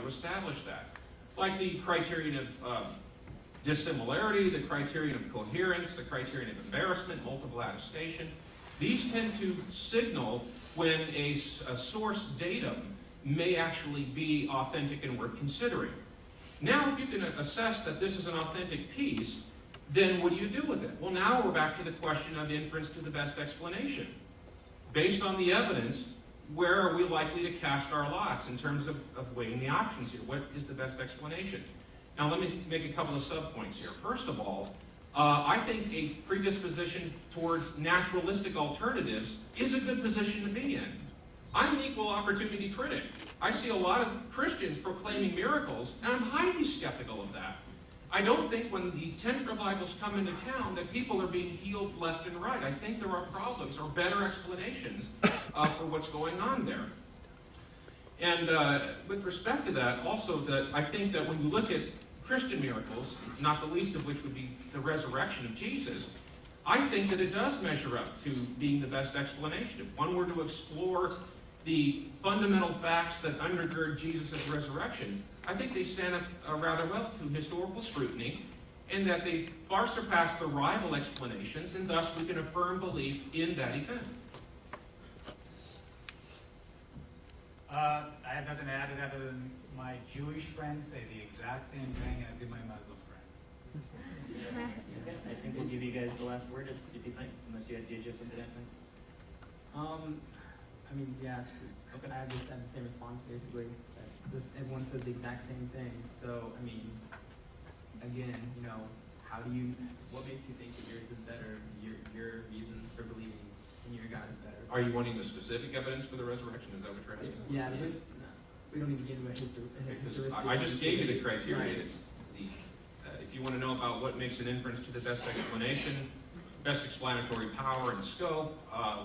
to establish that. Like the criterion of dissimilarity, the criterion of coherence, the criterion of embarrassment, multiple attestation. These tend to signal when a source datum may actually be authentic and worth considering. Now, if you can assess that this is an authentic piece, then what do you do with it? Well, now we're back to the question of inference to the best explanation. Based on the evidence, where are we likely to cast our lots in terms of weighing the options here? What is the best explanation? Now, let me make a couple of subpoints here. First of all, I think a predisposition towards naturalistic alternatives is a good position to be in. I'm an equal opportunity critic. I see a lot of Christians proclaiming miracles, and I'm highly skeptical of that. I don't think when the tent revivals come into town that people are being healed left and right. I think there are problems or better explanations for what's going on there. And with respect to that, also, that I think that when you look at Christian miracles, not the least of which would be the resurrection of Jesus, I think that it does measure up to being the best explanation. If one were to explore the fundamental facts that undergird Jesus' resurrection, I think they stand up rather well to historical scrutiny, and that they far surpass the rival explanations, and thus we can affirm belief in that event. I have nothing to add to that other than my Jewish friends say the exact same thing, and I do my Muslim friends. Okay, I think we'll give you guys the last word, if you think, unless you have something to add. I mean, yeah, okay. I have the same response, basically. Everyone says the exact same thing. So, I mean, again, you know, what makes you think that yours is better? Your reasons for believing in your God is better. Are you wanting the specific evidence for the resurrection? Is that what you're asking? Yeah, we don't need to get into a historicity. I just gave you the criteria. It's if you want to know about what makes an inference to the best explanation, best explanatory power and scope,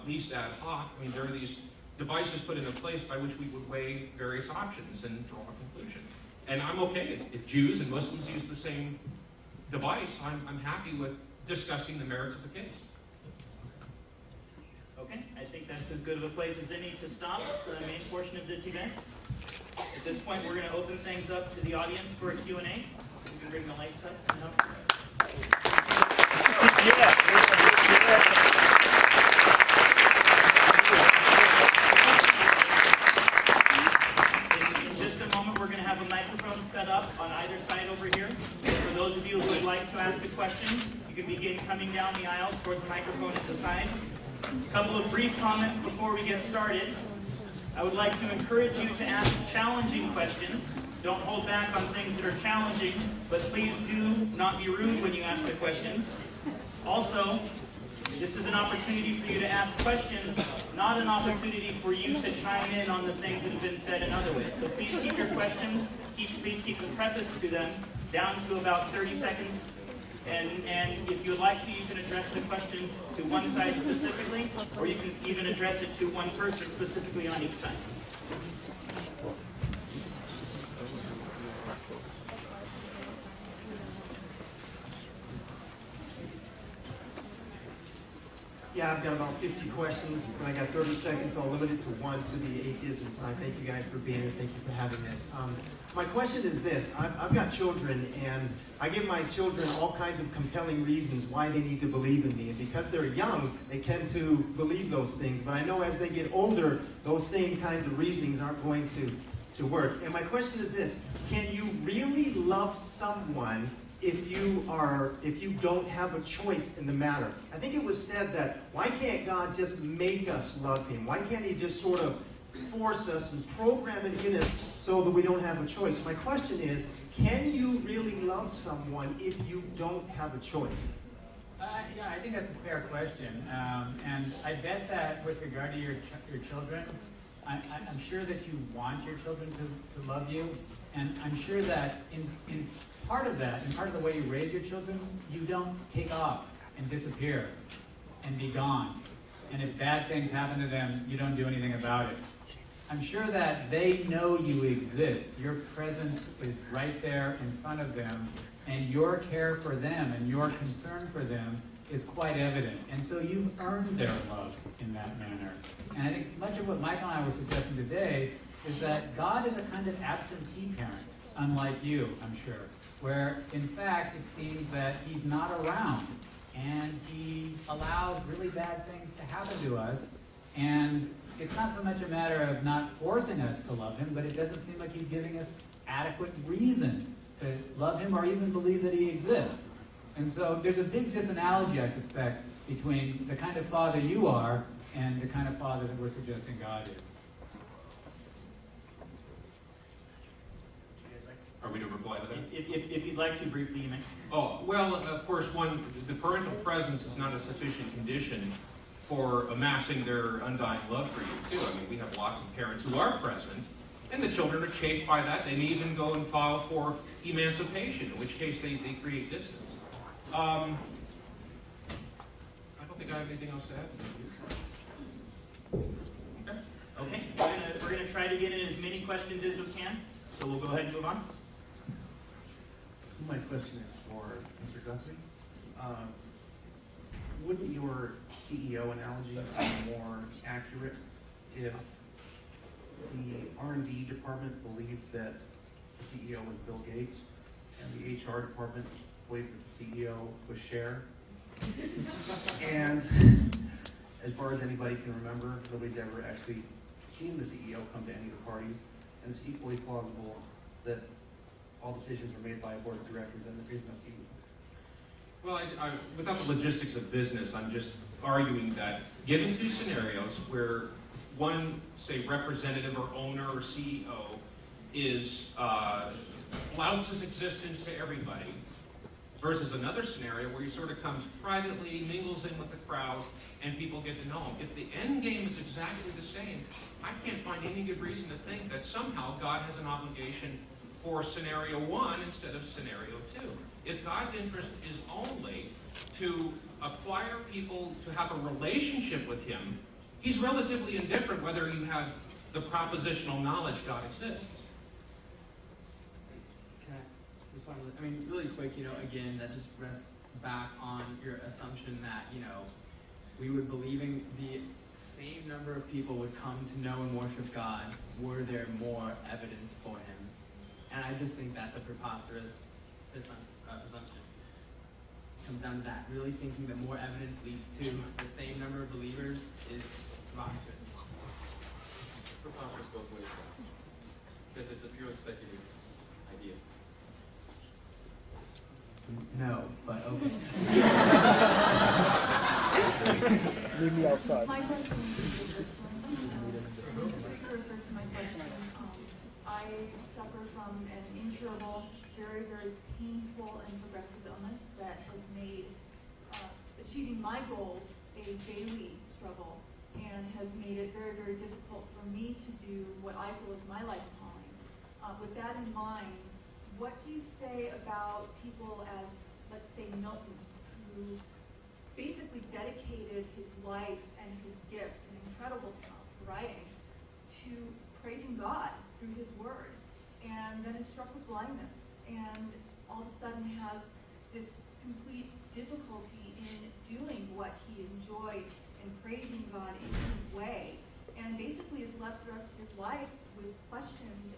least ad hoc, I mean, there are these devices put into place by which we would weigh various options and draw a conclusion. And I'm okay if Jews and Muslims use the same device. I'm happy with discussing the merits of the case. Okay, I think that's as good of a place as any to stop the main portion of this event. At this point, we're going to open things up to the audience for a Q&A. You can bring the lights up. In just a moment, we're going to have a microphone set up on either side over here. For those of you who would like to ask a question, you can begin coming down the aisles towards the microphone at the side. A couple of brief comments before we get started. I would like to encourage you to ask challenging questions. Don't hold back on things that are challenging, but please do not be rude when you ask the questions. Also, this is an opportunity for you to ask questions, not an opportunity for you to chime in on the things that have been said in other ways. So please keep your questions, please keep the preface to them down to about 30 seconds. And if you would like to, you can address the question to one side specifically, or you can even address it to one person specifically on each side. Yeah, I've got about 50 questions, but I got 30 seconds, so I'll limit it to one to the atheism side. Thank you guys for being here. Thank you for having this. My question is this. I've got children, and I give my children all kinds of compelling reasons why they need to believe in me. And because they're young, they tend to believe those things. But I know as they get older, those same kinds of reasonings aren't going to work. And my question is this. Can you really love someone if you don't have a choice in the matter? I think it was said that, why can't God just make us love him? Why can't he just sort of force us and program it in us so that we don't have a choice? My question is, can you really love someone if you don't have a choice? Yeah, I think that's a fair question. And I bet that with regard to your children, I'm sure that you want your children to love you. And I'm sure that in part of that, in part of the way you raise your children, you don't take off and disappear and be gone. And if bad things happen to them, you don't do anything about it. I'm sure that they know you exist. Your presence is right there in front of them, and your care for them and your concern for them is quite evident. And so you've earned their love in that manner. And I think much of what Michael and I were suggesting today is that God is a kind of absentee parent, unlike you, I'm sure, where in fact it seems that he's not around and he allows really bad things to happen to us, and it's not so much a matter of not forcing us to love him, but it doesn't seem like he's giving us adequate reason to love him or even believe that he exists. And so there's a big disanalogy, I suspect, between the kind of father you are and the kind of father that we're suggesting God is. Are we to reply to that? If you'd like to briefly, you may. Oh, well, of course, the parental presence is not a sufficient condition for amassing their undying love for you, too. I mean, we have lots of parents who are present, and the children are chafed by that. They may even go and file for emancipation, in which case they create distance. I don't think I have anything else to add. Okay. Okay, we're gonna try to get in as many questions as we can, so we'll go ahead and move on. My question is for Mr. Guthrie. Wouldn't your CEO analogy be more accurate if the R&D department believed that the CEO was Bill Gates and the HR department believed that the CEO was Cher? And as far as anybody can remember, nobody's ever actually seen the CEO come to any of the parties, and it's equally plausible that all decisions are made by a board of directors and there is no CEO. Well, without the logistics of business, I'm just arguing that given two scenarios where one, say, representative or owner or CEO is flouts his existence to everybody, versus another scenario where he sort of comes privately, mingles in with the crowd, and people get to know him. If the end game is exactly the same, I can't find any good reason to think that somehow God has an obligation for scenario one instead of scenario two. If God's interest is only to acquire people to have a relationship with him, he's relatively indifferent whether you have the propositional knowledge God exists. Can I respond to that? I mean, really quick, again, that just rests back on your assumption that, we would believing the same number of people would come to know and worship God were there more evidence for him. And I just think that's a preposterous presumption. It comes down to that. Really thinking that more evidence leads to the same number of believers is preposterous. It's preposterous both ways, because it's a purely speculative idea. No, but okay. Leave me outside. My question is this one. Just a precursor to my question. I suffer from an incurable, very, very painful and progressive illness that has made achieving my goals a daily struggle and has made it very, very difficult for me to do what I feel is my life calling. With that in mind, what do you say about people as, let's say, Milton, who basically dedicated his life and his gift, an incredible talent for writing, to praising God through his word, and then is struck with blindness, and all of a sudden has this complete difficulty in doing what he enjoyed and praising God in his way, and basically is left the rest of his life with questions